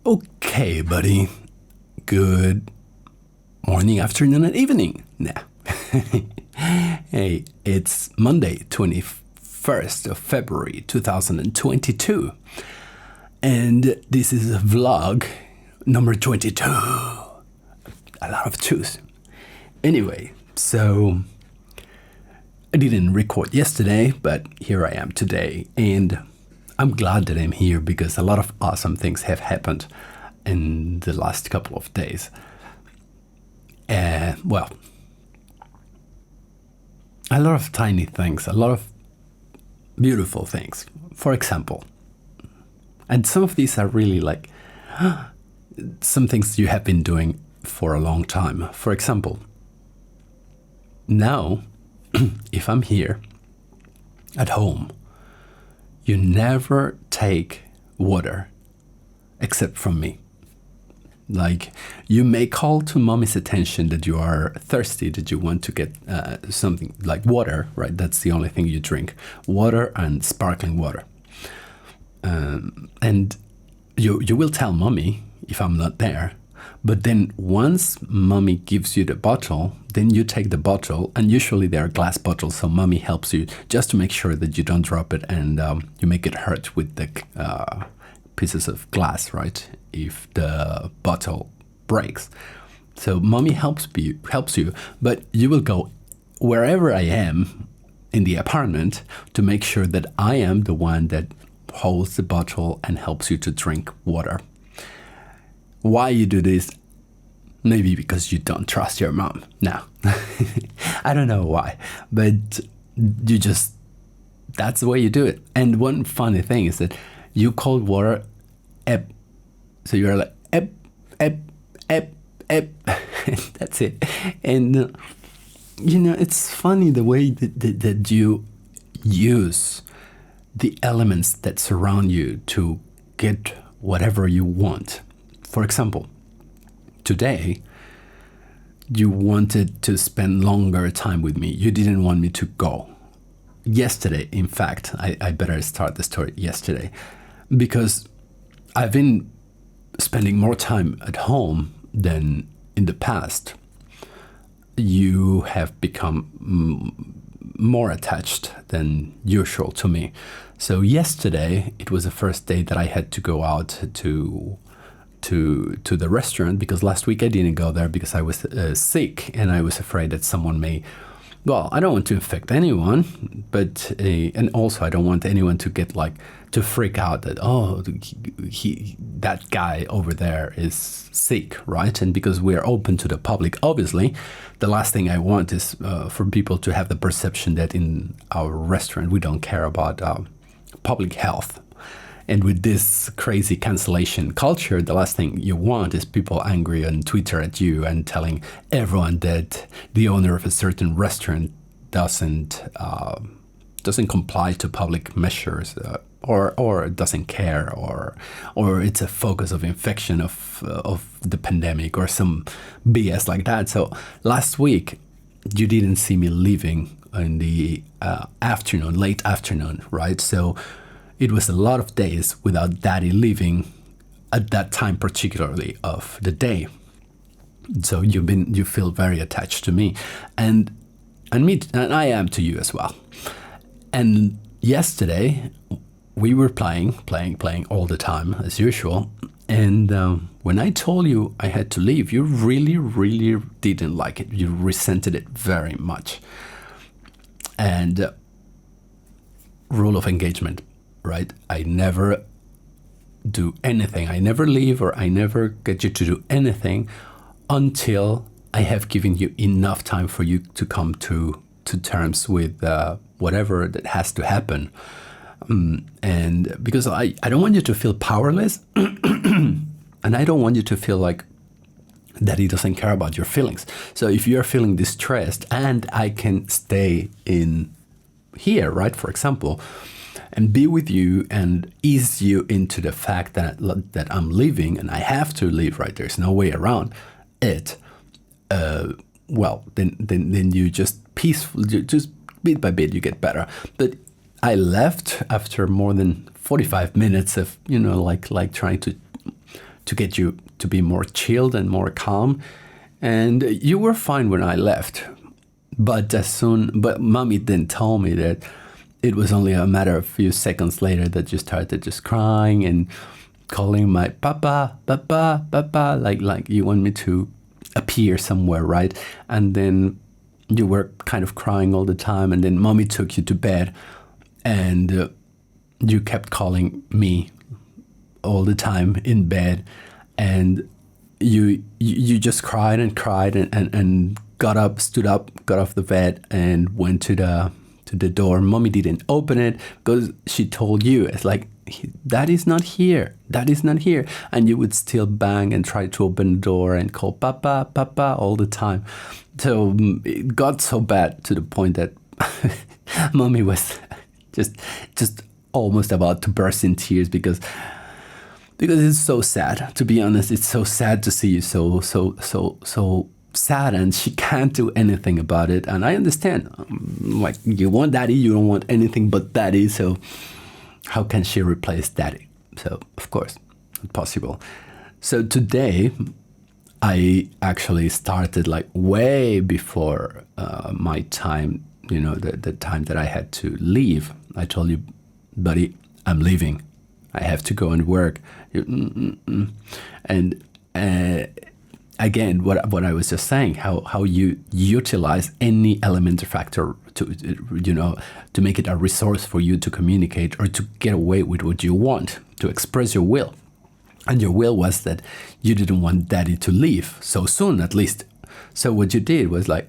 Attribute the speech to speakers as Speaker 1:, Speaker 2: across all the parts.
Speaker 1: Okay, buddy. Good morning, afternoon, and evening. Nah. Hey, it's Monday, 21st of February, 2022. And this is a vlog number 22. A lot of twos. Anyway, so I didn't record yesterday, but here I am today. And I'm glad that I'm here because a lot of awesome things have happened in the last couple of days. Well, a lot of tiny things, a lot of beautiful things. For example, and some of these are really like some things you have been doing for a long time. For example, now, if I'm here at home, you never take water except from me. Like, you may call to mommy's attention that you are thirsty, that you want to get something like water, right? That's the only thing you drink, water and sparkling water. And you will tell mommy if I'm not there. But then once mommy gives you the bottle, then you take the bottle, and usually they are glass bottles, so mommy helps you just to make sure that you don't drop it and you make it hurt with the pieces of glass, right? If the bottle breaks. So mommy helps you, but you will go wherever I am in the apartment to make sure that I am the one that holds the bottle and helps you to drink water. Why you do this? Maybe because you don't trust your mom. No, I don't know why, but that's the way you do it. And one funny thing is that you call water ebb. So you're like, ebb. That's it. And, it's funny the way that you use the elements that surround you to get whatever you want. For example, today, you wanted to spend longer time with me. You didn't want me to go. Yesterday, in fact, I better start the story yesterday, because I've been spending more time at home than in the past. You have become more attached than usual to me. So yesterday, it was the first day that I had to go out to the restaurant, because last week I didn't go there because I was sick and I was afraid that someone may, well, I don't want to infect anyone, but and also I don't want anyone to get to freak out that, oh, that guy over there is sick, right? And because we're open to the public, obviously, the last thing I want is for people to have the perception that in our restaurant we don't care about public health. And with this crazy cancellation culture, the last thing you want is people angry on Twitter at you and telling everyone that the owner of a certain restaurant doesn't comply to public measures, or doesn't care, or it's a focus of infection of the pandemic or some BS like that. So last week, you didn't see me leaving in the late afternoon, right? So it was a lot of days without daddy leaving at that time, particularly of the day. So you feel very attached to me, and I am to you as well. And yesterday we were playing all the time as usual. And when I told you I had to leave, you really, really didn't like it. You resented it very much. And rule of engagement. Right? I never do anything. I never leave, or I never get you to do anything until I have given you enough time for you to come to terms with whatever that has to happen. And because I don't want you to feel powerless, and I don't want you to feel like that he doesn't care about your feelings. So if you're feeling distressed and I can stay in here, right, for example, and be with you and ease you into the fact that I'm leaving and I have to leave, right? There's no way around it. Well, then you just bit by bit you get better. But I left after more than 45 minutes of like trying to to get you to be more chilled and more calm. And you were fine when I left. But mommy then told me that it was only a matter of a few seconds later that you started just crying and calling my papa, papa, papa, like you want me to appear somewhere, right? And then you were kind of crying all the time, and then mommy took you to bed, and you kept calling me all the time in bed, and you just cried and got up, stood up, got off the bed, and went to the door. Mommy didn't open it because she told you, it's like, Daddy's not here, Daddy's not here. And you would still bang and try to open the door and call Papa, Papa all the time. So it got so bad to the point that Mommy was just almost about to burst in tears because it's so sad. To be honest, it's so sad to see you so sad, and she can't do anything about it. And I understand, like, you want Daddy, you don't want anything but Daddy, so how can she replace Daddy? So of course, not possible. So today I actually started like way before my time, the time that I had to leave. I told you, buddy, I'm leaving. I have to go and work. And again, what I was just saying, how you utilize any element or factor to make it a resource for you to communicate or to get away with what you want, to express your will. And your will was that you didn't want Daddy to leave so soon, at least. So what you did was like,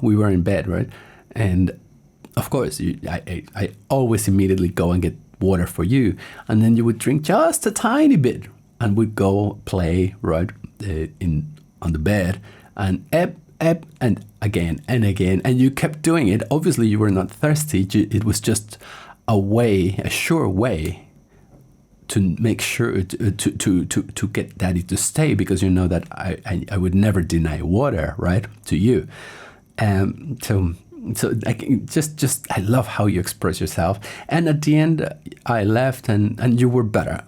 Speaker 1: we were in bed, right? And of course, I always immediately go and get water for you, and then you would drink just a tiny bit, and we'd go play right on the bed, and and again and again, and you kept doing it. Obviously, you were not thirsty. It was just a sure way to make sure to get Daddy to stay, because you know that I would never deny water, right, to you. So I love how you express yourself. And at the end, I left, and you were better.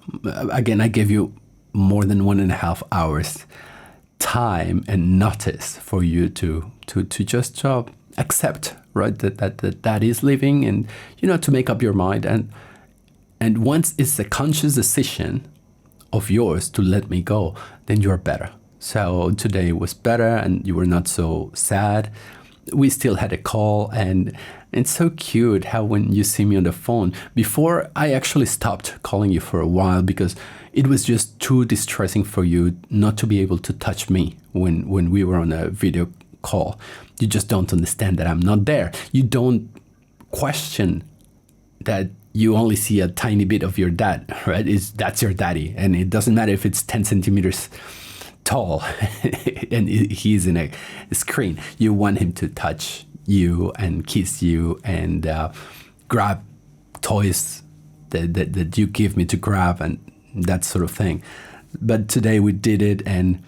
Speaker 1: Again, I gave you more than 1.5 hours time and notice for you to just accept, right, that is leaving, and to make up your mind. And once it's a conscious decision of yours to let me go, then you're better. So today was better, and you were not so sad. We still had a call, and it's so cute how when you see me on the phone, before I actually stopped calling you for a while because it was just too distressing for you not to be able to touch me when we were on a video call. You just don't understand that I'm not there. You don't question that you only see a tiny bit of your dad, right? That's your daddy, and it doesn't matter if it's 10 centimeters tall and he's in a screen. You want him to touch you and kiss you and grab toys that you give me to grab and that sort of thing. But today we did it, and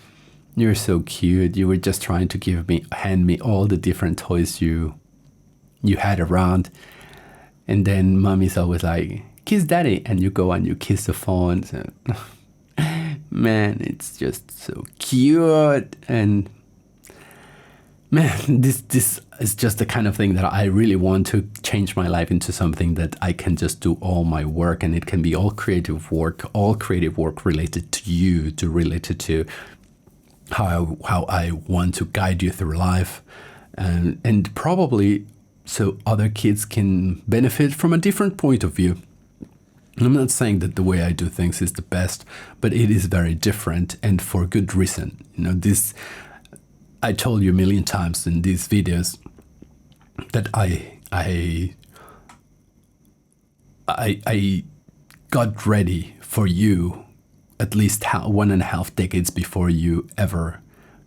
Speaker 1: you're so cute. You were just trying to hand me all the different toys you had around. And then Mommy's always like, kiss Daddy, and you go and you kiss the phone. So, man, it's just so cute. And man, this is just the kind of thing that I really want to change my life into something that I can just do all my work, and it can be all creative work related to you, related to how I want to guide you through life, and probably so other kids can benefit from a different point of view. I'm not saying that the way I do things is the best, but it is very different, and for good reason. This I told you a million times in these videos that I got ready for you at least 1.5 decades before you ever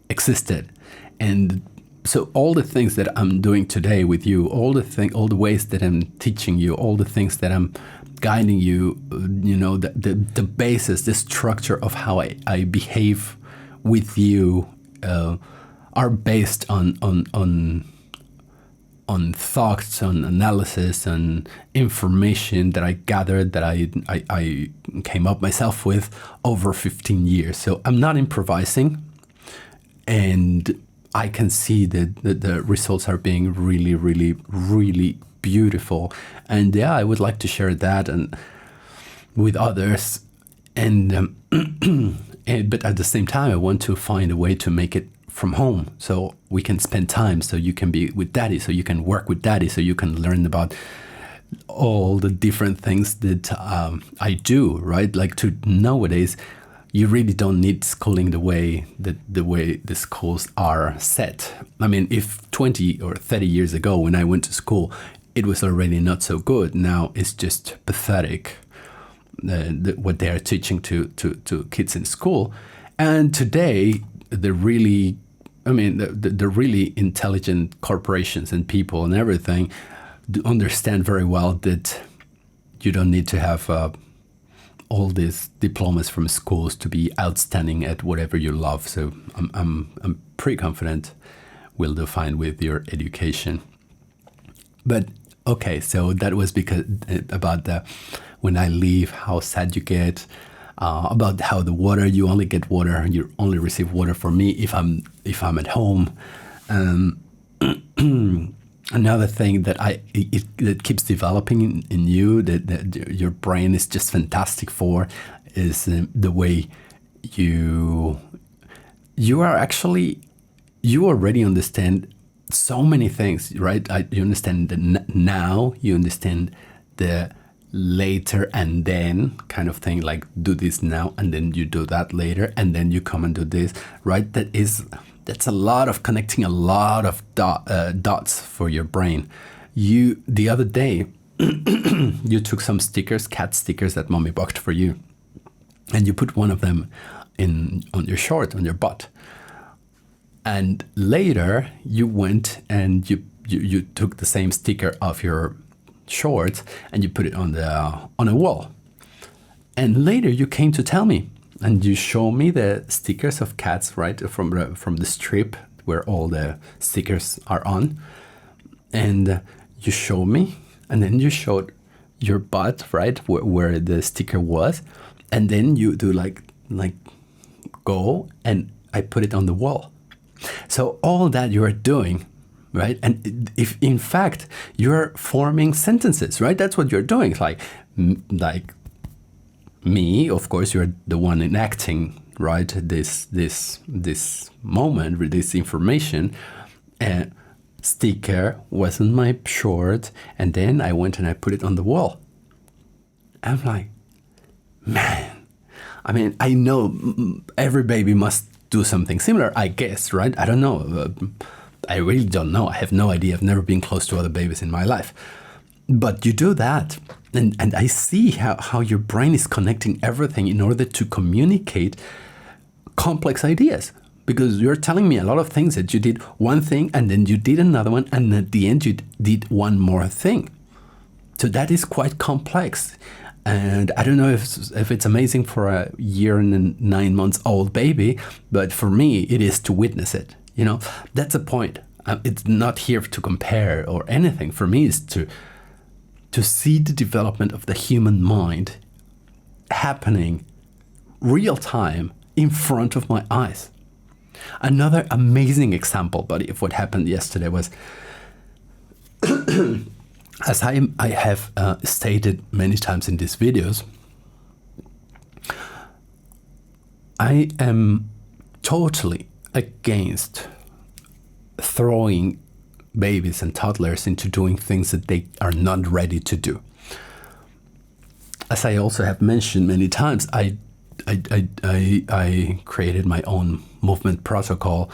Speaker 1: existed. And so all the things that I'm doing today with you, all the ways that I'm teaching you, all the things that I'm guiding you, the basis, the structure of how I behave with you are based on thoughts, on analysis, and information that I gathered, that I came up myself with over 15 years. So I'm not improvising, and I can see that the results are being really, really, really beautiful. And yeah, I would like to share that and with others. And, but at the same time, I want to find a way to make it from home so we can spend time, so you can be with daddy, so you can work with daddy, so you can learn about all the different things that I do, right? Like to nowadays, you really don't need schooling the way the schools are set. I mean, if 20 or 30 years ago when I went to school, it was already not so good. Now it's just pathetic what they are teaching to kids in school. And today, the really intelligent corporations and people and everything understand very well that you don't need to have all these diplomas from schools to be outstanding at whatever you love. So I'm pretty confident we'll do fine with your education. But okay, so that was because about the when I leave, how sad you get. About how the water, you only get water and you only receive water for me if I'm at home. Another thing that that keeps developing in you, that your brain is just fantastic for, is the way you already understand so many things, right? You understand the now, you understand the later and then kind of thing, like do this now and then you do that later and then you come and do this, right? That's a lot of connecting a lot of dots for your brain. The other day you took some stickers, cat stickers that mommy boxed for you, and you put one of them on your short, on your butt, and later you went and you took the same sticker off your shorts and you put it on a wall. And later you came to tell me, and you show me the stickers of cats, right, from the strip where all the stickers are on. And you show me, and then you showed your butt, right, where the sticker was. And then you do like go, and I put it on the wall. So all that you are doing, right? And if in fact you're forming sentences, right? That's what you're doing. It's like me, of course, you're the one enacting, right? This moment with this information. Sticker was on my short, and then I went and I put it on the wall. I'm like, man. I mean, I know every baby must do something similar, I guess, right? I don't know. I really don't know. I have no idea. I've never been close to other babies in my life. But you do that. And I see how your brain is connecting everything in order to communicate complex ideas. Because you're telling me a lot of things that you did one thing and then you did another one, and at the end you did one more thing. So that is quite complex. And I don't know if it's amazing for a 1 and 9 months old baby, but for me, it is to witness it. You know, that's the point. It's not here to compare or anything. For me, it's to see the development of the human mind happening real time in front of my eyes. Another amazing example, buddy, of what happened yesterday was, as I have stated many times in these videos, I am totally against throwing babies and toddlers into doing things that they are not ready to do. As I also have mentioned many times, I created my own movement protocol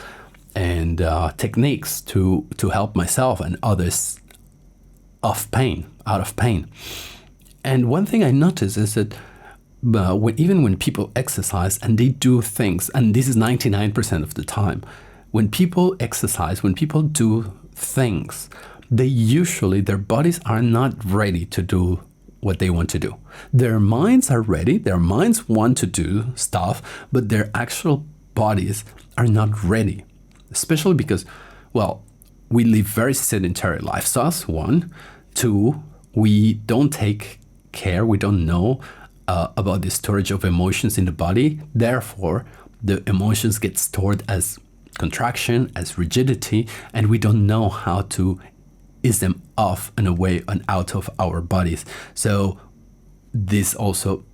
Speaker 1: and techniques to help myself and others out of pain. And one thing I noticed is that even when people exercise and they do things, and this is 99% of the time, when people exercise, when people do things, their bodies are not ready to do what they want to do. Their minds are ready, their minds want to do stuff, but their actual bodies are not ready. Especially because, well, we live very sedentary lifestyles, 1. 2, we don't take care, we don't know about the storage of emotions in the body. Therefore, the emotions get stored as contraction, as rigidity, and we don't know how to ease them off and away and out of our bodies. So this also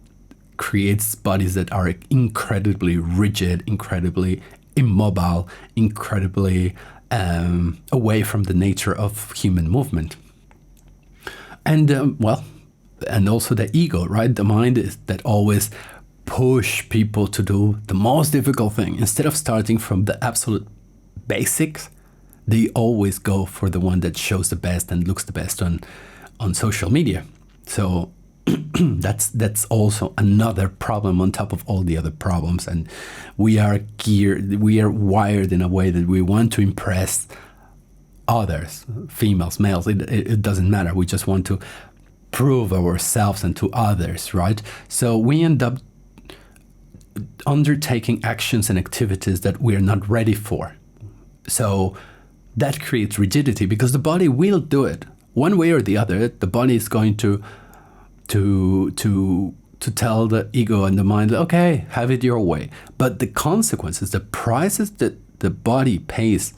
Speaker 1: creates bodies that are incredibly rigid, incredibly immobile, incredibly away from the nature of human movement. And and also the ego, right? The mind is that always push people to do the most difficult thing. Instead of starting from the absolute basics, they always go for the one that shows the best and looks the best on social media. So that's also another problem on top of all the other problems. And we are wired in a way that we want to impress others, females, males, it doesn't matter. We just want to prove ourselves and to others, right? So we end up undertaking actions and activities that we are not ready for. So that creates rigidity, because the body will do it one way or the other. The body is going to tell the ego and the mind, okay, have it your way. But the consequences, the prices that the body pays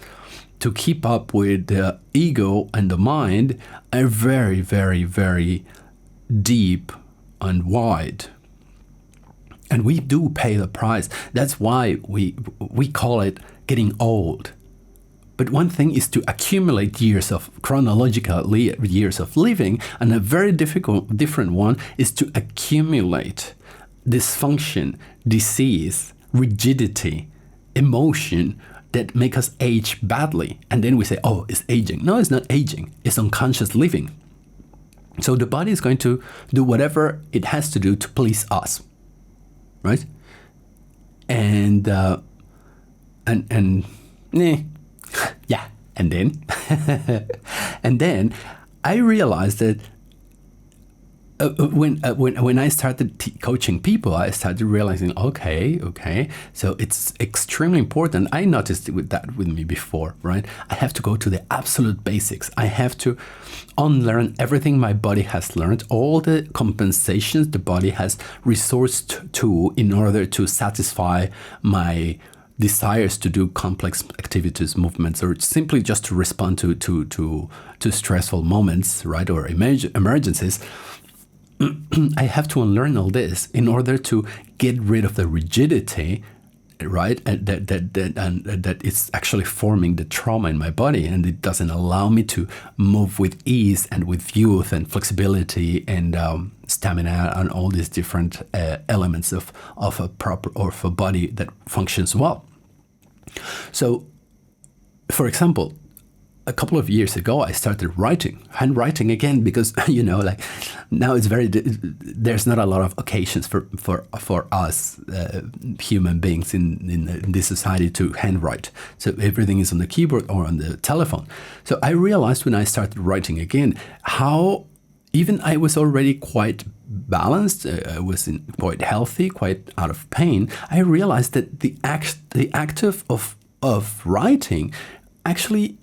Speaker 1: to keep up with the ego and the mind are very, very, very deep and wide. And we do pay the price. That's why we call it getting old. But one thing is to accumulate years of chronologically years of living, and a very different one is to accumulate dysfunction, disease, rigidity, emotion that make us age badly. And then we say, oh, it's aging. No, it's not aging. It's unconscious living. So the body is going to do whatever it has to do to please us, right? And yeah, and then and then I realized that when I started coaching people, I started realizing, okay, so it's extremely important. I noticed with me before, right? I have to go to the absolute basics. I have to unlearn everything my body has learned, all the compensations the body has resourced to in order to satisfy my desires to do complex activities, movements, or simply just to respond to stressful moments, right, or emergencies. I have to unlearn all this in order to get rid of the rigidity, right, and that is actually forming the trauma in my body, and it doesn't allow me to move with ease and with youth and flexibility and stamina and all these different elements of a body that functions well. So, for example, a couple of years ago, I started handwriting again, because, like now it's there's not a lot of occasions for us human beings in this society to handwrite. So everything is on the keyboard or on the telephone. So I realized when I started writing again, how even I was already quite balanced, I was quite healthy, quite out of pain. I realized that the act of writing actually,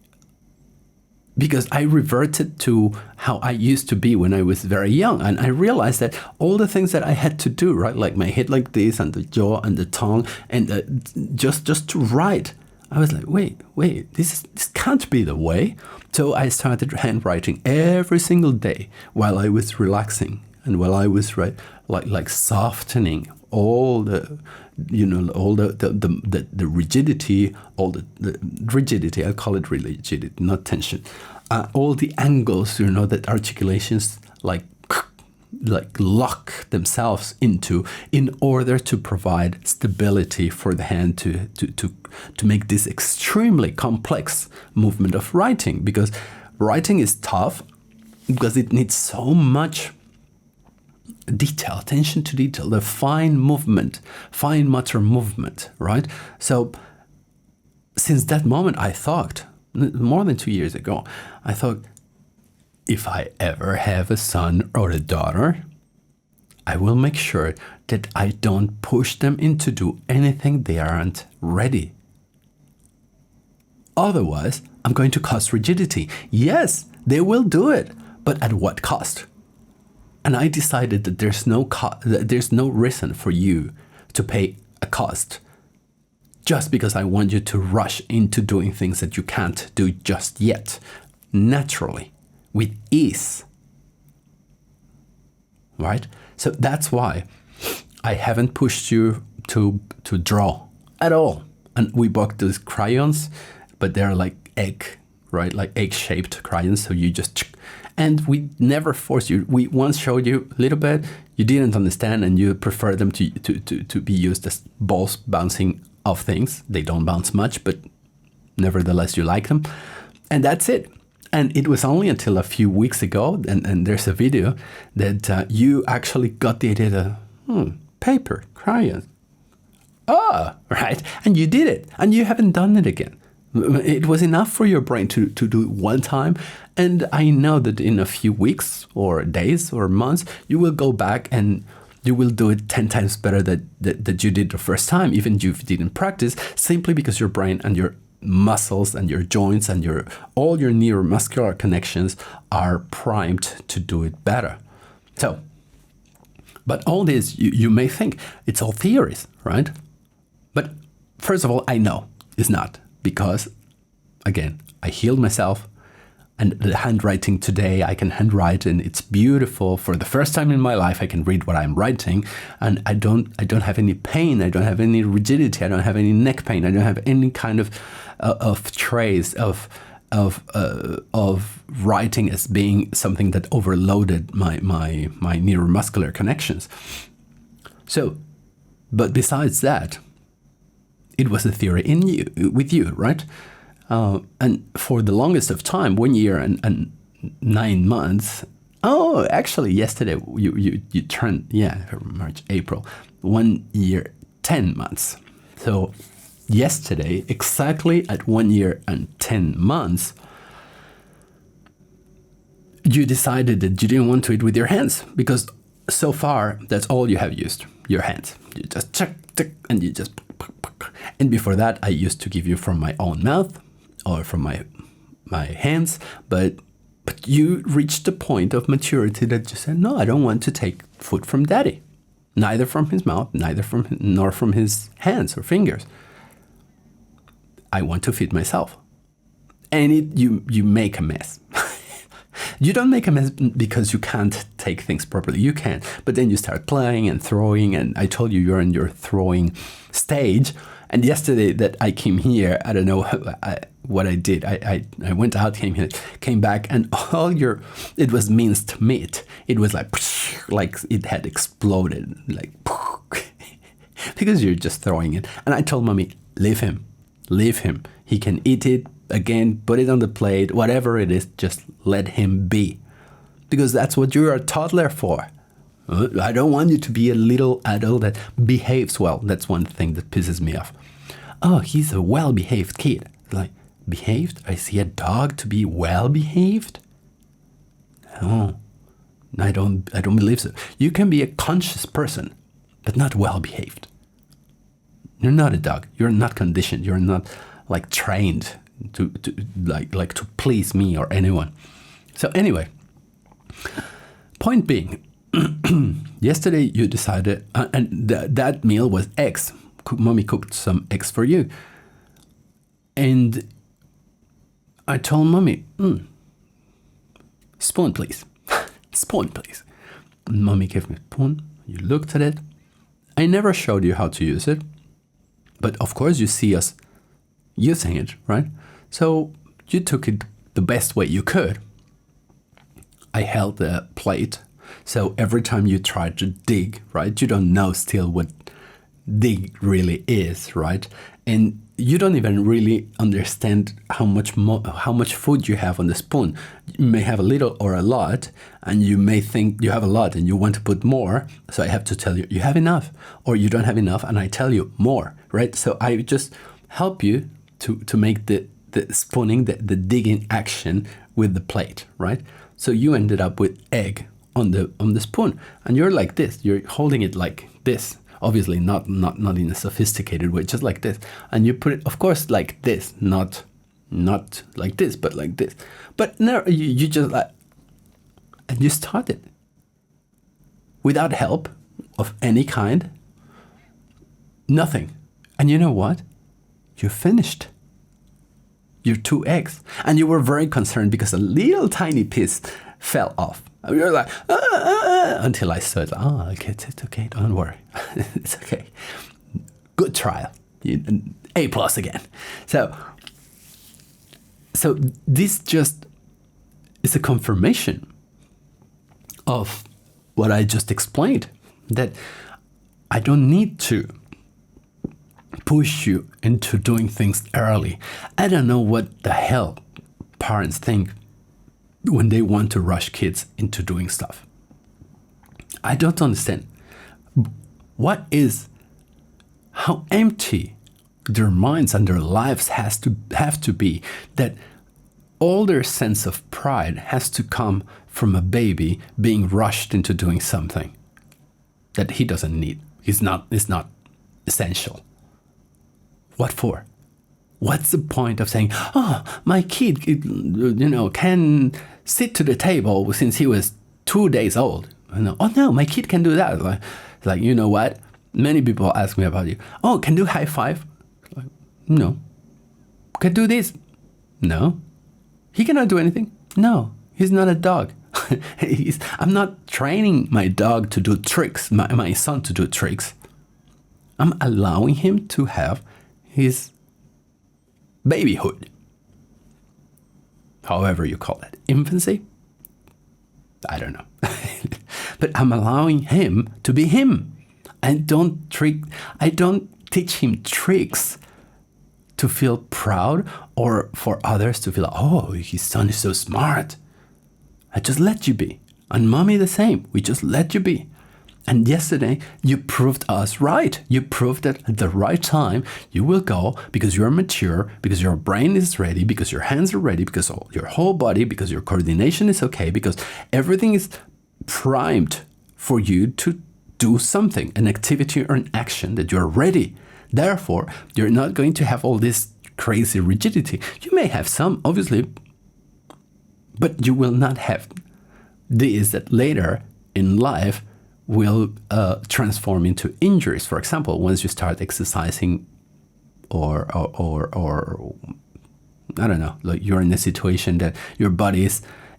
Speaker 1: because I reverted to how I used to be when I was very young. And I realized that all the things that I had to do, right, like my head like this and the jaw and the tongue and just to write, I was like, wait, this can't be the way. So I started handwriting every single day while I was relaxing and while I was like softening all the rigidity, the rigidity, I call it rigidity, not tension. All the angles, that articulations like lock themselves into, in order to provide stability for the hand to make this extremely complex movement of writing. Because writing is tough because it needs so much detail, attention to detail, the fine motor movement, right? So since that moment, I thought, more than 2 years ago, I thought, if I ever have a son or a daughter, I will make sure that I don't push them into do anything they aren't ready. Otherwise, I'm going to cause rigidity. Yes, they will do it, but at what cost? And I decided that there's no reason for you to pay a cost just because I want you to rush into doing things that you can't do just yet, naturally, with ease. Right? So that's why I haven't pushed you to draw at all. And we bought those crayons, but they're like egg, right? Like egg-shaped crayons. So you just, and we never forced you. We once showed you a little bit, you didn't understand, and you prefer them to be used as balls bouncing off things. They don't bounce much, but nevertheless you like them. And that's it. And it was only until a few weeks ago, and there's a video, that you actually got the idea that, paper, crayons. Oh, right. And you did it. And you haven't done it again. It was enough for your brain to do it one time. And I know that in a few weeks or days or months, you will go back and you will do it 10 times better that you did the first time, even if you didn't practice, simply because your brain and your muscles and your joints and all your neuromuscular connections are primed to do it better. So, but all this, you may think it's all theories, right? But first of all, I know it's not, because again, I healed myself, and the handwriting today, I can handwrite and it's beautiful. For the first time in my life, I can read what I'm writing, and I don't have any pain. I don't have any rigidity. I don't have any neck pain. I don't have any kind of trace of writing as being something that overloaded my neuromuscular connections. So, but besides that, it was a theory with you, right? And for the longest of time, 1 year and 9 months. Oh, actually, yesterday you turned, March, April, 1 year, 10 months. So yesterday, exactly at 1 year and 10 months, you decided that you didn't want to eat with your hands, because so far that's all you have used, your hands. You just check, and you just. And before that, I used to give you from my own mouth or from my hands, but you reached the point of maturity that you said, no, I don't want to take food from daddy, neither from his mouth, nor from his hands or fingers. I want to feed myself. And you make a mess. You don't make a mess because you can't take things properly. You can, but then you start playing and throwing, and I told you you're in your throwing stage. And yesterday that I came here, I don't know what I did. I went out, came back, and it was minced meat. It was like it had exploded, like because you're just throwing it. And I told mommy, leave him. He can eat it. Again, put it on the plate, whatever it is, just let him be. Because that's what you're a toddler for. I don't want you to be a little adult that behaves well. That's one thing that pisses me off. Oh, he's a well-behaved kid. Like, behaved? I see a dog to be well-behaved? No, I don't believe so. You can be a conscious person, but not well-behaved. You're not a dog. You're not conditioned. You're not like trained to please me or anyone. So anyway, point being, yesterday you decided, and that meal was eggs. Mommy cooked some eggs for you, and I told mommy, spoon please, spoon please. And mommy gave me a spoon. You looked at it. I never showed you how to use it, but of course you see us using it, right? So you took it the best way you could. I held the plate, so every time you try to dig, right, you don't know still what dig really is, right? And you don't even really understand how much food you have on the spoon. You may have a little or a lot, and you may think you have a lot and you want to put more. So I have to tell you, you have enough, or you don't have enough, and I tell you more, right? So I just help you to make the spooning, the digging action with the plate, right? So you ended up with egg on the spoon, and you're like this. You're holding it like this. Obviously not in a sophisticated way, just like this. And you put it, of course, like this, not like this, but like this. But no, you just like, and you started. without help of any kind. Nothing. And you know what? You finished your 2 eggs. And you were very concerned because a little tiny piece fell off. And you're like, until I said, okay, it's okay, don't worry. It's okay. Good trial. A+ again. So this just is a confirmation of what I just explained, that I don't need to push you into doing things early. I don't know what the hell parents think when they want to rush kids into doing stuff. I don't understand. How empty their minds and their lives have to be, that all their sense of pride has to come from a baby being rushed into doing something that he doesn't need. It's not essential. What for? What's the point of saying, my kid, can sit to the table since he was 2 days old? Oh no, my kid can do that. Like, you know what? Many people ask me about you. Oh, can do high five? Like, no. Can do this? No. He cannot do anything? No. He's not a dog. I'm not training my dog to do tricks, my son to do tricks. I'm allowing him to have his babyhood. However you call it. Infancy? I don't know. But I'm allowing him to be him. I don't teach him tricks to feel proud or for others to feel, his son is so smart. I just let you be. And mommy the same. We just let you be. And yesterday, you proved us right. You proved that at the right time, you will go because you're mature, because your brain is ready, because your hands are ready, because your whole body, because your coordination is okay, because everything is primed for you to do something, an activity or an action that you're ready. Therefore, you're not going to have all this crazy rigidity. You may have some, obviously, but you will not have this that later in life will transform into injuries. For example, once you start exercising or I don't know, like you're in a situation that your body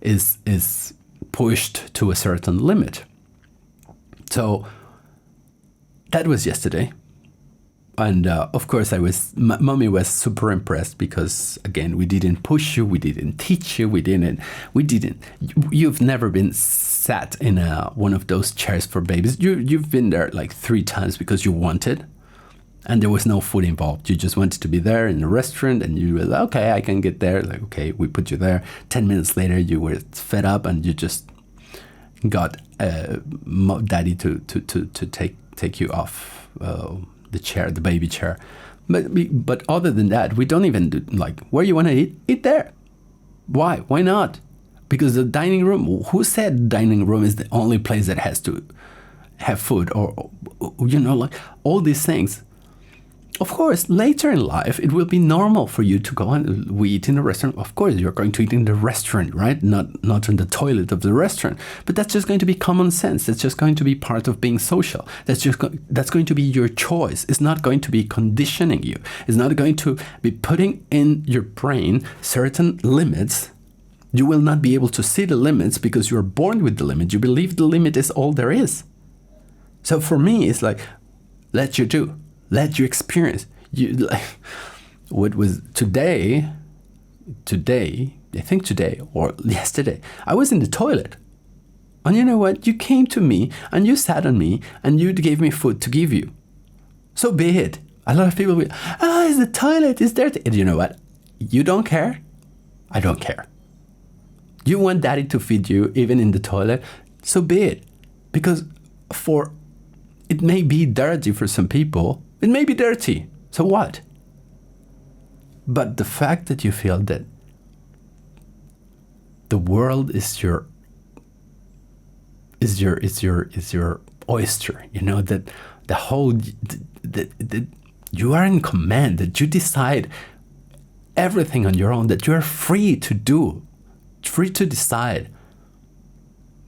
Speaker 1: is pushed to a certain limit. So that was yesterday. And of course, mommy was super impressed because, again, we didn't push you, we didn't teach you, you've never been sat in one of those chairs for babies. You've been there like 3 times because you wanted, and there was no food involved. You just wanted to be there in a restaurant, and you were like, okay, I can get there. Like, okay, we put you there. 10 minutes later, you were fed up, and you just got daddy to take you off the chair, the baby chair. But other than that, we don't even do, like, where you want to eat there. Why? Why not? Because the dining room, who said dining room is the only place that has to have food or like all these things? Of course, later in life, it will be normal for you to go and we eat in a restaurant. Of course, you're going to eat in the restaurant, right? Not in the toilet of the restaurant. But that's just going to be common sense. That's just going to be part of being social. That's going to be your choice. It's not going to be conditioning you. It's not going to be putting in your brain certain limits. You will not be able to see the limits because you're born with the limit. You believe the limit is all there is. So for me, it's like, let you do. Let you experience. What was today, I think today or yesterday, I was in the toilet. And you know what? You came to me and you sat on me and you gave me food to give you. So be it. A lot of people will, it's the toilet, it's dirty. And you know what? You don't care. I don't care. You want daddy to feed you even in the toilet. So be it. Because it may be dirty for some people. It may be dirty. So what? But the fact that you feel that the world is your oyster, that the whole that you are in command, that you decide everything on your own, that you are free to decide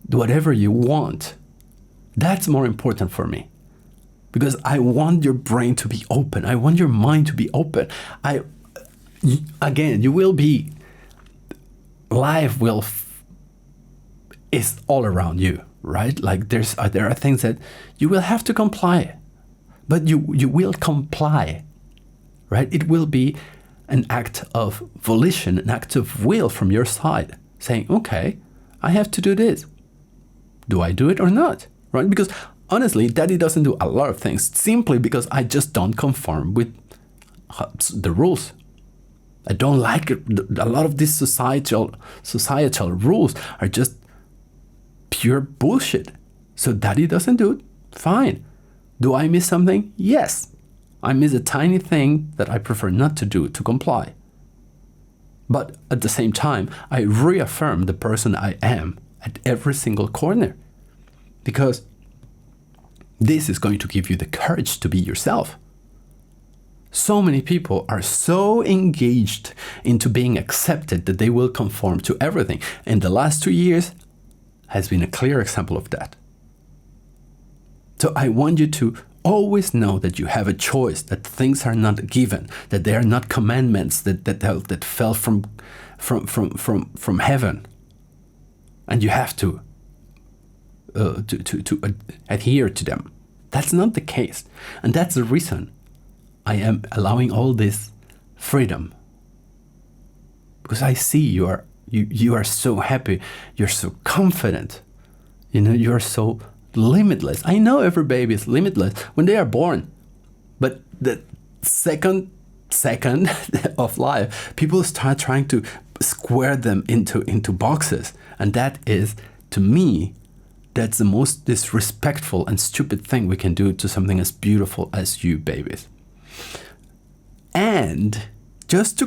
Speaker 1: whatever you want. That's more important for me. Because I want your brain to be open. I want your mind to be open. Again, you will be, life is all around you, right? Like there are things that you will have to comply, but you will comply, right? It will be an act of volition, an act of will from your side, saying, okay, I have to do this. Do I do it or not, right? Because honestly, Daddy doesn't do a lot of things simply because I just don't conform with the rules. I don't like it. A lot of these societal rules are just pure bullshit. So Daddy doesn't do it. Fine. Do I miss something? Yes. I miss a tiny thing that I prefer not to do to comply. But at the same time, I reaffirm the person I am at every single corner. Because this is going to give you the courage to be yourself. So many people are so engaged into being accepted that they will conform to everything. And the last 2 years has been a clear example of that. So I want you to always know that you have a choice, that things are not given, that they are not commandments that fell from heaven. And you have to adhere to them. That's not the case. And that's the reason I am allowing all this freedom. Because I see you are so happy, you're so confident, you're so limitless. I know every baby is limitless when they are born. But the second of life, people start trying to square them into boxes. And that is, to me, that's the most disrespectful and stupid thing we can do to something as beautiful as you babies. And just to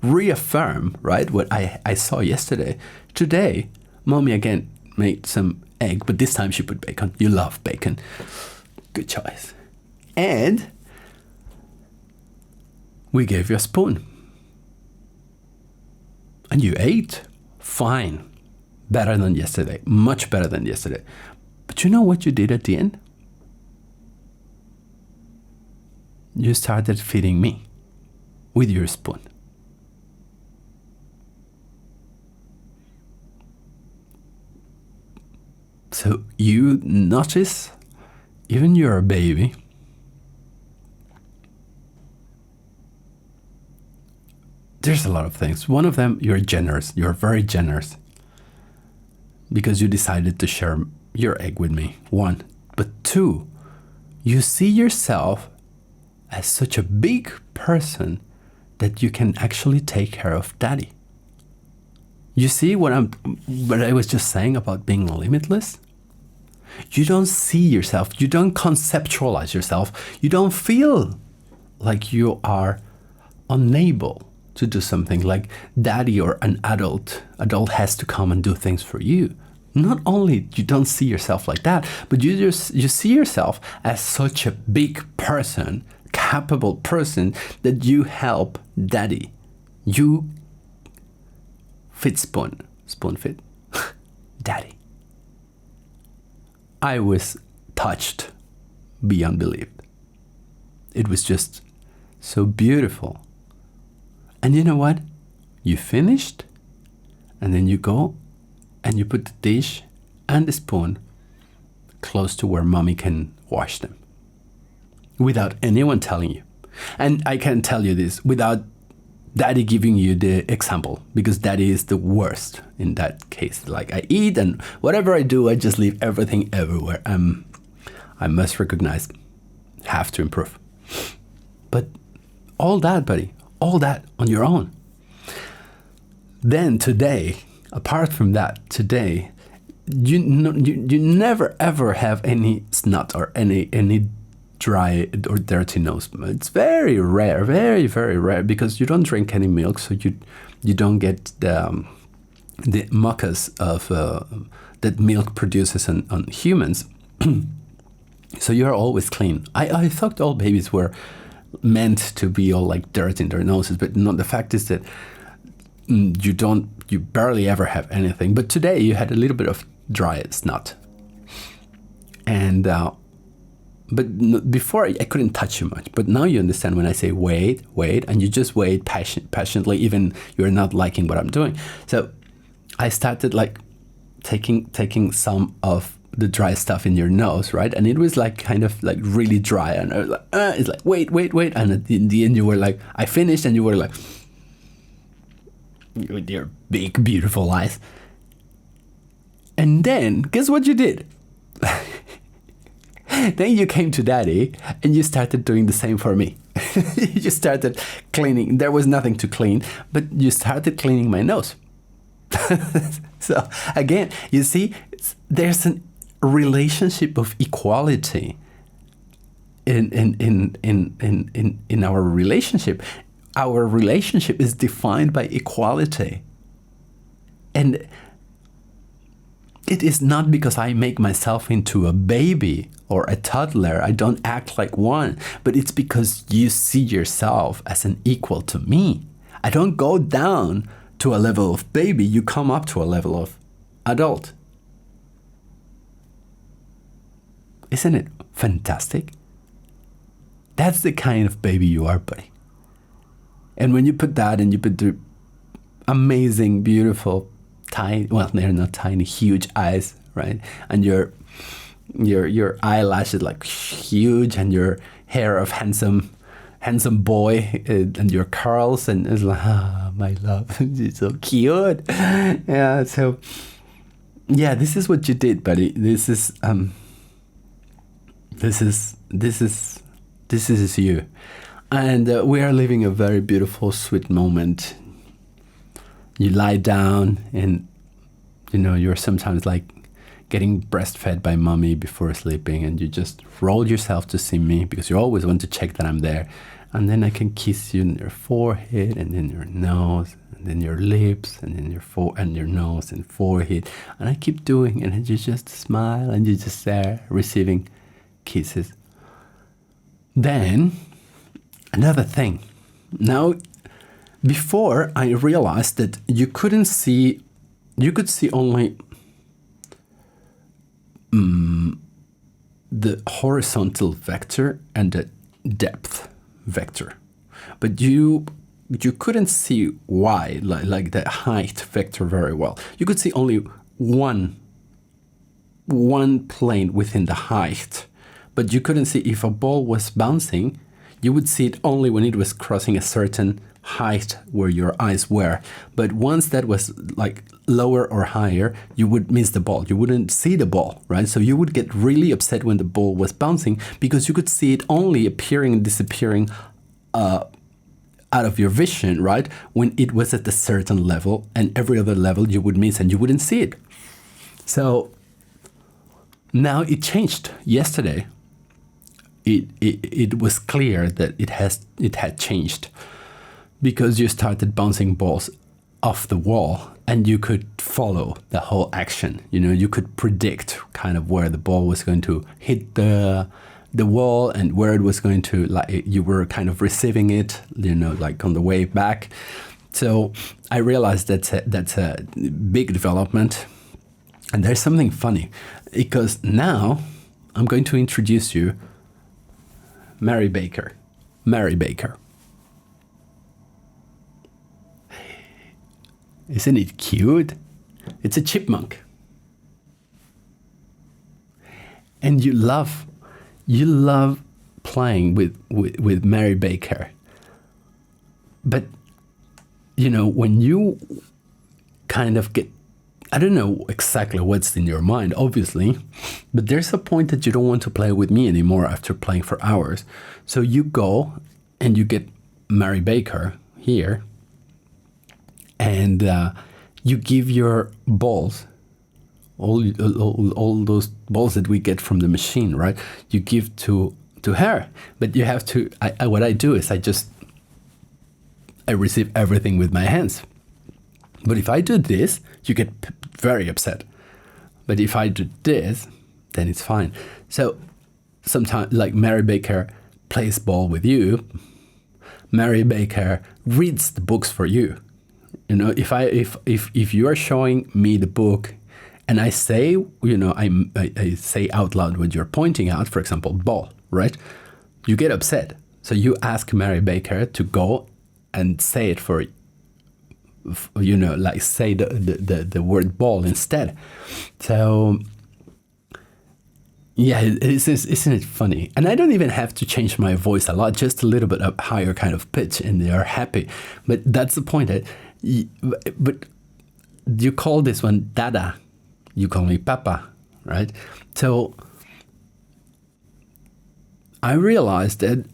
Speaker 1: reaffirm, right, what I saw yesterday, today, Mommy again made some egg, but this time she put bacon. You love bacon. Good choice. And we gave you a spoon. And you ate. Fine. Better than yesterday. Much better than yesterday. But you know what you did at the end? You started feeding me with your spoon. So you notice, even you're a baby, there's a lot of things. One of them, you're generous. You're very generous. Because you decided to share your egg with me. 1. But 2, you see yourself as such a big person that you can actually take care of Daddy. You see what I was just saying about being limitless? You don't see yourself, you don't conceptualize yourself, you don't feel like you are unable to do something, like Daddy or an adult has to come and do things for you. Not only you don't see yourself like that, but you see yourself as such a big person, capable person, that you help Daddy. You fit spoon fit Daddy. I was touched beyond belief. It was just so beautiful. And you know what? You finished, and then you go and you put the dish and the spoon close to where Mommy can wash them without anyone telling you. And I can tell you this without Daddy giving you the example, because Daddy is the worst in that case. Like, I eat, and whatever I do, I just leave everything everywhere. I must recognize, have to improve. But all that, buddy, all that on your own. Then today, apart from that, today, you never ever have any snot or any dry or dirty nose. It's very rare, very, very rare, because you don't drink any milk, so you don't get the mucus of that milk produces on humans. So you're always clean. I thought all babies were meant to be all like dirt in their noses, but no, the fact is that you barely ever have anything. But today you had a little bit of dry snot. And but before I couldn't touch you much, but now you understand when I say wait, and you just wait passionately, even you're not liking what I'm doing. So I started like taking some of the dry stuff in your nose, right? And it was like kind of like really dry, and I was like, it's like wait, and in the end you were like, I finished, and you were like, with your big beautiful eyes. And then guess what you did? Then you came to Daddy and you started doing the same for me. You started cleaning. There was nothing to clean, but you started cleaning my nose. So again, you see, there's a relationship of equality in our relationship. Our relationship is defined by equality. And it is not because I make myself into a baby or a toddler, I don't act like one, but it's because you see yourself as an equal to me. I don't go down to a level of baby, you come up to a level of adult. Isn't it fantastic? That's the kind of baby you are, buddy. And when you put that and you put the amazing, beautiful, tiny, well, they're not tiny, huge eyes, right? And your eyelashes like huge, and your hair of handsome boy, and your curls, and it's like, my love, it's so cute. Yeah, so yeah, this is what you did, buddy. This is you, and we are living a very beautiful, sweet moment. You lie down, and you know you're sometimes like getting breastfed by mommy before sleeping, and you just roll yourself to see me because you always want to check that I'm there. And then I can kiss you in your forehead, and then your nose, and then your lips, and then your nose and forehead. And I keep doing, and you just smile, and you just there receiving kisses. Then another thing. Now, before I realized that you could see only the horizontal vector and the depth vector, but you couldn't see y, like the height vector very well. You could see only one plane within the height, but you couldn't see if a ball was bouncing. You would see it only when it was crossing a certain height where your eyes were. But once that was like lower or higher, you would miss the ball. You wouldn't see the ball, right? So you would get really upset when the ball was bouncing because you could see it only appearing and disappearing out of your vision, right? When it was at a certain level, and every other level you would miss and you wouldn't see it. So now it changed yesterday. It was clear that it had changed, because you started bouncing balls off the wall and you could follow the whole action. You know, you could predict kind of where the ball was going to hit the wall and where it was going to, like, you were kind of receiving it, you know, like on the way back. So I realized that's a big development. And there's something funny, because now I'm going to introduce you Mary Baker. Isn't it cute? It's a chipmunk. And you love playing with Mary Baker. But, you know, when you kind of get, I don't know exactly what's in your mind, obviously, but there's a point that you don't want to play with me anymore after playing for hours. So you go and you get Mary Baker here, and you give your balls, all those balls that we get from the machine, right? You give to her, but you have to. What I do is I receive everything with my hands. But if I do this, you get very upset. But if I do this, then it's fine. So sometimes, like, Mary Baker plays ball with you. Mary Baker reads the books for you. You know, if you are showing me the book and I say, I say out loud what you're pointing out, for example, ball, right? You get upset. So you ask Mary Baker to go and say it for, like say the word ball instead. So yeah, isn't it funny? And I don't even have to change my voice a lot, just a little bit up higher kind of pitch, and they are happy. But that's the point. But you call this one Dada. You call me Papa, right? So I realized that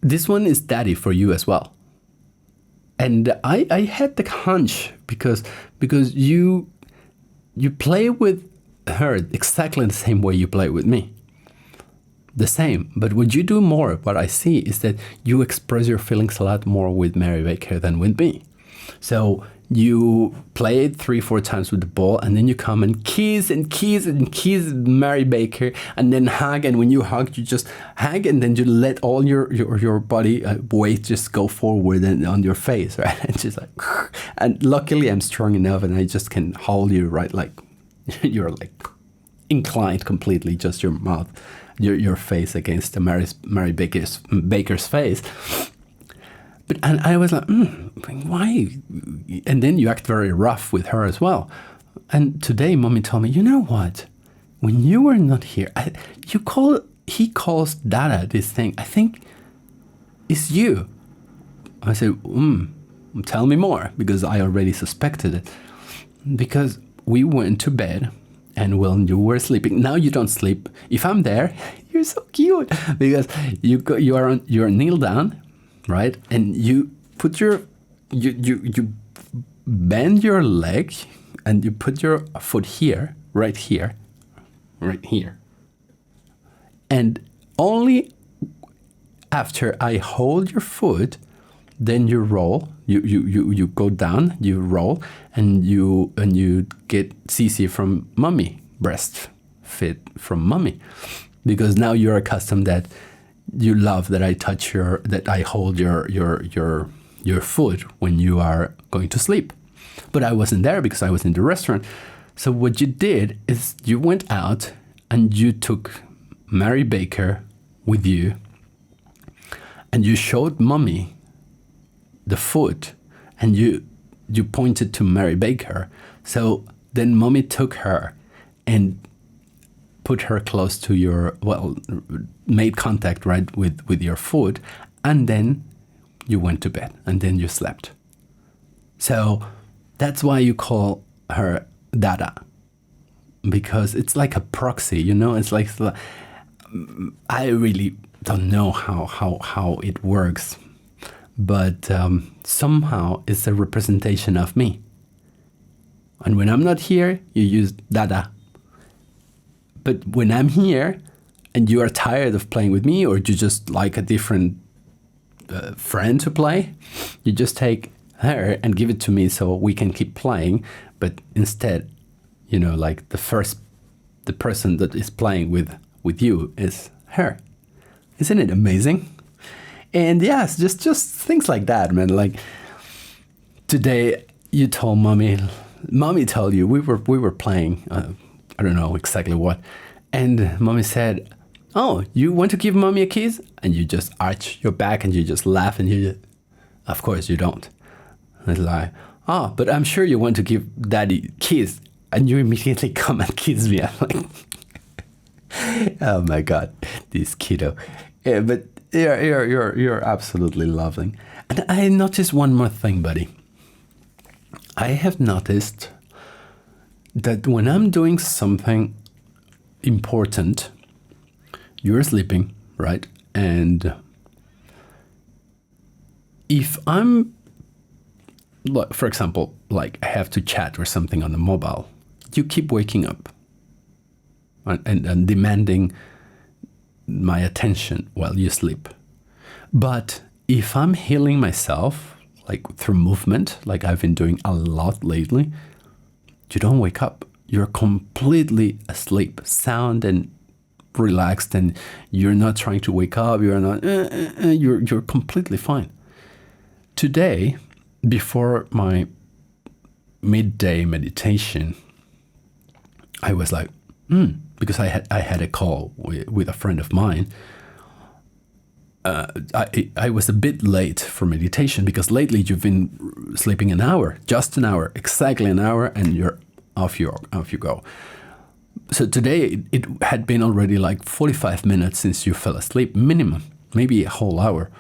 Speaker 1: this one is Daddy for you as well. And I had the hunch because you play with her exactly the same way you play with me. The same. But what you do more, what I see is that you express your feelings a lot more with Mary Baker than with me. So you play it 3-4 times with the ball, and then you come and kiss Mary Baker, and then hug. And when you hug, you just hug, and then you let all your body weight just go forward and on your face, right? And just like, and luckily I'm strong enough, and I just can hold you right, like you're like inclined completely, just your mouth, your face against the Mary Baker's face. And I was like, why? And then you act very rough with her as well. And today, Mommy told me, you know what? When you were not here, he calls Dada this thing. I think it's you. I said, tell me more, because I already suspected it. Because we went to bed, and when you were sleeping, now you don't sleep. If I'm there, you're so cute, because you're kneel down, right? And you put you bend your leg, and you put your foot here, right here. And only after I hold your foot, then you roll. You go down, you roll, and you get CC from Mommy, breastfeed from Mommy, because now you're accustomed that you love that I hold your foot when you are going to sleep. But I wasn't there because I was in the restaurant. So what you did is you went out and you took Mary Baker with you, and you showed Mommy the foot, and you pointed to Mary Baker. So then Mommy took her and put her close to made contact, right, with your foot, and then you went to bed, and then you slept. So that's why you call her Dada, because it's like a proxy, it's like, I really don't know how it works, but somehow it's a representation of me. And when I'm not here, you use Dada. But when I'm here and you are tired of playing with me, or you just like a different friend to play, you just take her and give it to me so we can keep playing. But instead, like the person that is playing with you is her. Isn't it amazing? And yes, just things like that, man. Like today, you told Mommy told you we were playing. I don't know exactly what, and Mommy said, "Oh, you want to give Mommy a kiss?" And you just arch your back and you just laugh, and of course you don't. And it's like, "Oh, but I'm sure you want to give Daddy a kiss," and you immediately come and kiss me. I'm like, oh my God, this kiddo. Yeah, but you're absolutely loving. And I noticed one more thing, buddy. I have noticed that when I'm doing something important, you're sleeping, right? And if I'm, for example, like I have to chat or something on the mobile, you keep waking up and demanding my attention while you sleep. But if I'm healing myself, like through movement, like I've been doing a lot lately, you don't wake up. You're completely asleep, sound and relaxed, and you're not trying to wake up. You're not. You're completely fine. Today, before my midday meditation, I was like, because I had a call with a friend of mine. I was a bit late for meditation because lately you've been sleeping an hour, just an hour, exactly an hour, and you're off you go. So today it had been already like 45 minutes since you fell asleep, minimum, maybe a whole hour.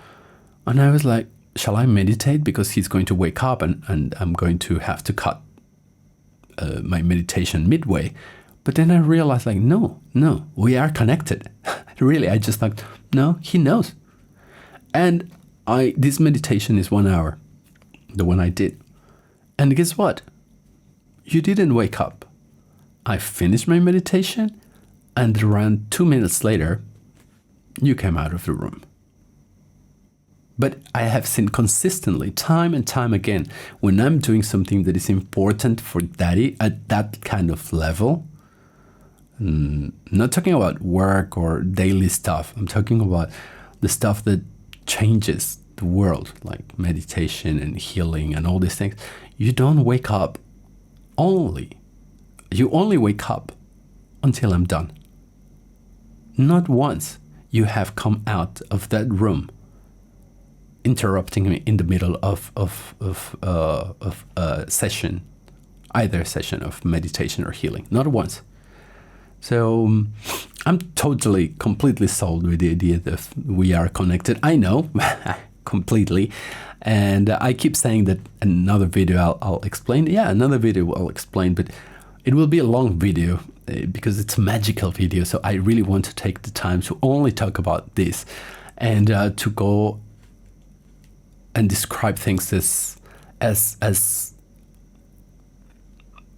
Speaker 1: And I was like, shall I meditate? Because he's going to wake up and I'm going to have to cut my meditation midway. But then I realized, like, no, we are connected. Really, I just thought, no, he knows. And this meditation is 1 hour, the one I did. And guess what? You didn't wake up. I finished my meditation, and around 2 minutes later, you came out of the room. But I have seen consistently, time and time again, when I'm doing something that is important for daddy at that kind of level, not talking about work or daily stuff, I'm talking about the stuff that changes the world, like meditation and healing and all these things. You don't wake up you only wake up until I'm done. Not once you have come out of that room interrupting me in the middle of a session, either session of meditation or healing. Not once. So I'm totally, completely sold with the idea that we are connected. I know, completely. And I keep saying that another video I'll explain. Yeah, another video I'll explain, but it will be a long video because it's a magical video. So I really want to take the time to only talk about this and to go and describe things as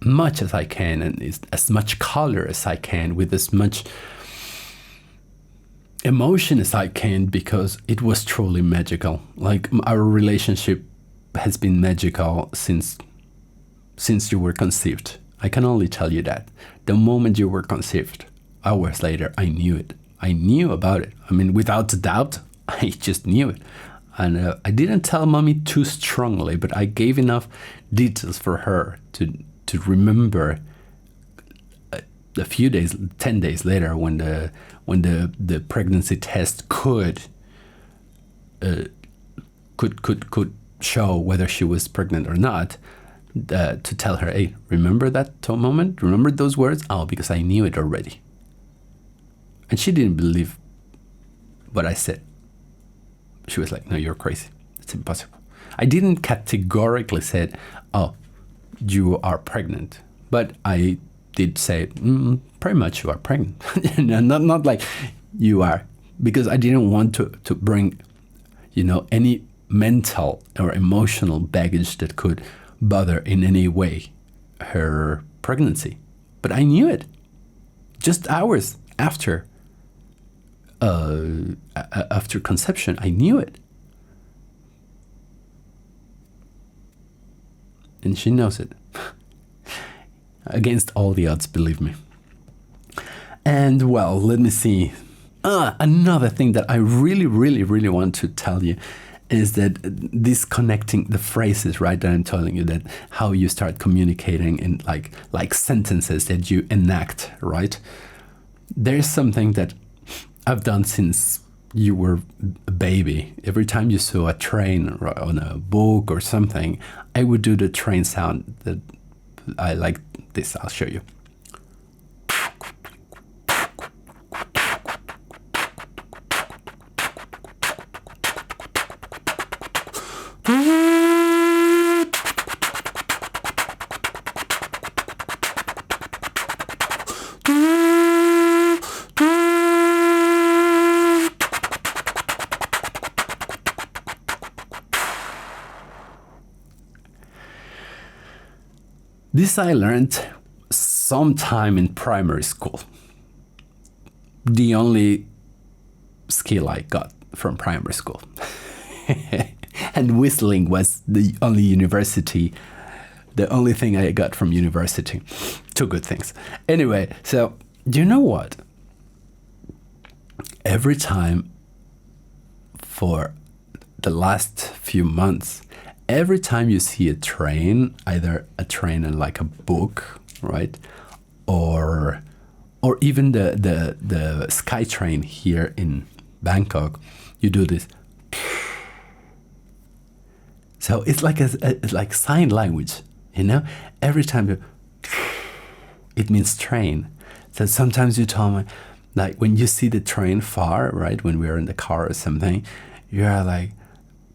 Speaker 1: much as I can and as much color as I can, with as much emotion as I can, because it was truly magical. Like, our relationship has been magical since you were conceived. I can only tell you that. The moment you were conceived, hours later, I knew it. I knew about it. I mean, without a doubt, I just knew it. And I didn't tell mommy too strongly, but I gave enough details for her to remember a few days, 10 days later, when the pregnancy test could show whether she was pregnant or not, to tell her, hey, remember that moment? Remember those words? Oh, because I knew it already. And she didn't believe what I said. She was like, no, you're crazy. It's impossible. I didn't categorically say, oh, you are pregnant. But I did say, pretty much you are pregnant. not like you are. Because I didn't want to bring, any mental or emotional baggage that could bother in any way her pregnancy. But I knew it. Just hours after conception, I knew it. And she knows it. Against all the odds, believe me. And well, let me see. Another thing that I really, really, really want to tell you is that this connecting the phrases, right, that I'm telling you, that how you start communicating in like sentences that you enact, right? There's something that I've done since you were a baby. Every time you saw a train or on a book or something, I would do the train sound that I like this. I'll show you. This I learned sometime in primary school. The only skill I got from primary school. And whistling was the only thing I got from university. Two good things. Anyway, so do you know what? Every time for the last few months, every time you see a train, either a train in like a book, right? Or even the sky train here in Bangkok, you do this. So it's like it's like sign language, you know? Every time you, it means train. So sometimes you tell me, like when you see the train far, right? When we're in the car or something, you are like,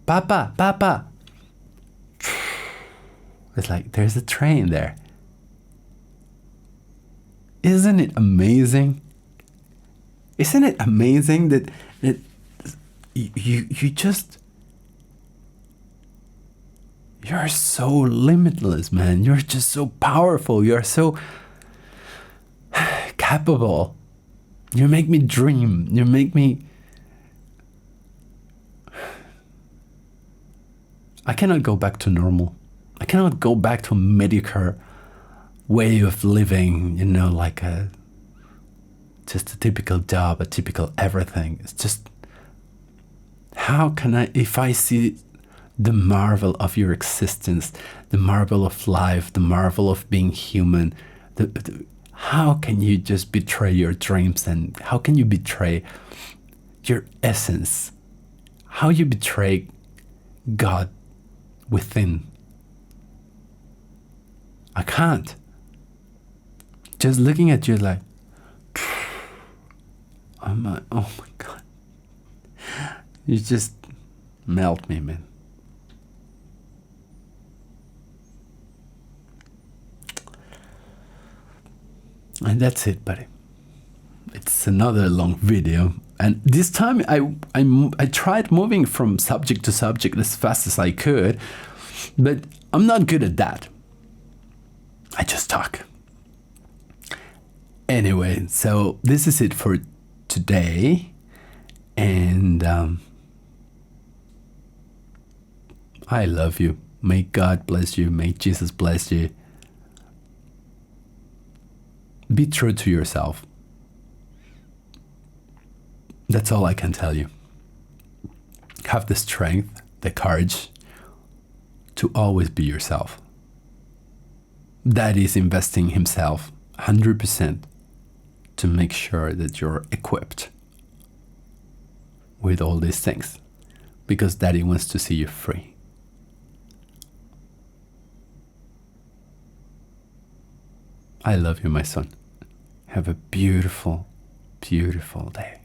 Speaker 1: Papa, Papa. It's like there's a train there. Isn't it amazing? Isn't it amazing that you just, you're so limitless, man. You're just so powerful. You're so capable. You make me dream. You make me. I cannot go back to normal. I cannot go back to a mediocre way of living, you know, like just a typical job, a typical everything. It's just, how can I, if I see the marvel of your existence, the marvel of life, the marvel of being human, how can you just betray your dreams, and how can you betray your essence? How you betray God within? I can't. Just looking at you like, I'm like, oh my God. You just melt me, man. And that's it, buddy. It's another long video. And this time I tried moving from subject to subject as fast as I could, but I'm not good at that. I just talk. Anyway, so this is it for today. And I love you. May God bless you. May Jesus bless you. Be true to yourself. That's all I can tell you. Have the strength, the courage to always be yourself. That is investing himself 100% to make sure that you're equipped with all these things, because Daddy wants to see you free. I love you, my son. Have a beautiful, beautiful day.